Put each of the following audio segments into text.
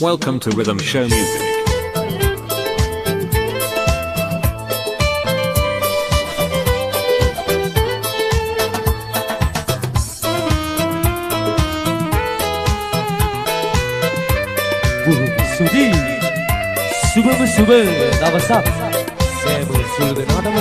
Welcome to Rhythm Show Music. සුදී සුබම සුබ දවසක් සෑම සුළු දෙනාටම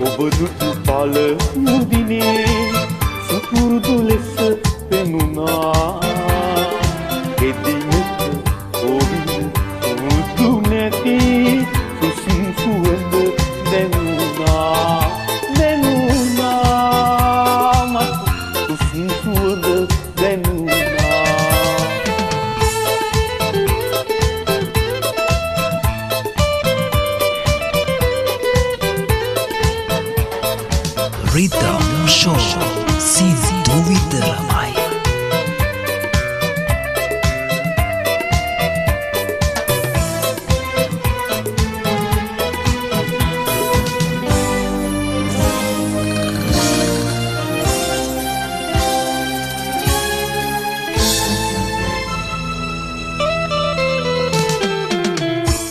ඔබ දුටු පළමු දිනේ සුපුරුදු ලෙස පෙනුණා එදිනට ඔබින් සුදු නැති සුසුම් සුවඳ දැනුණා මට සුසුම් සුවඳ දැනුණා Rhythm Show Season 2 විතරමයි.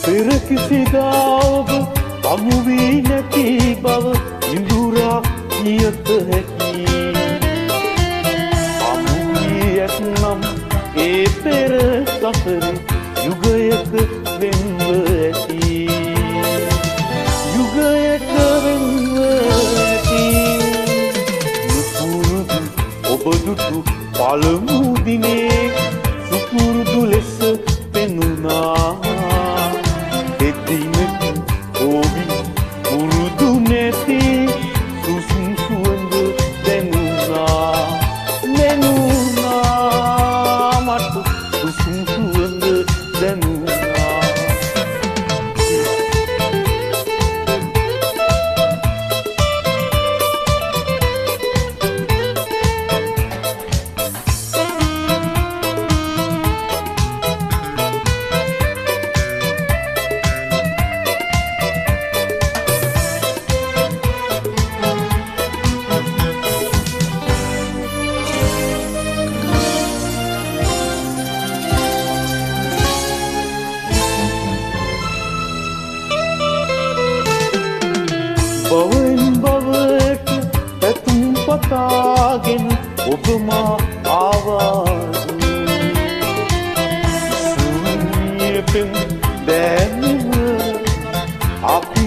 පෙර කිසිදා ඔබ හමු වී නැති බව ඉඳුරා නියත හැකි හමු වී ඇත්නම් ඒ පෙර සසර යුගයක වෙන්ව ඇති යුගයක වෙන්ව ඇති සුපුරුදු ඔබ දුටු පළමු දිනේ සුපුරුදු ලෙස පෙනුණා එදිනට ඔබින් පුරුදු නැති සුසුම් සුවඳ දැනුණා මට සුසුම් සුවඳ දැනුණා බවෙන් බවට පැතුම් පතාගෙන ඔබ මා ආවාද සුනිය පෙම් දැනුව අපි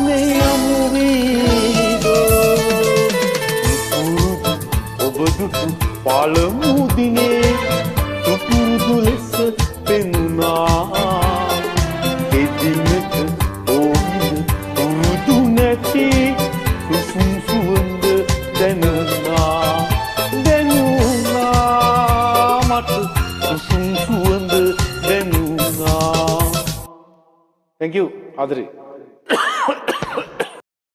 මේ හමු වීදෝ ඔබ දුටු පළමු දිනේ සුපුරුදු ලෙස පෙනුණා එදිනට ඔබින් පුරුදු නැති සුසුම් සුවඳ දැනුණා මට සුසුම් සුවඳ දැනුණා. Thank you, ආදරේ.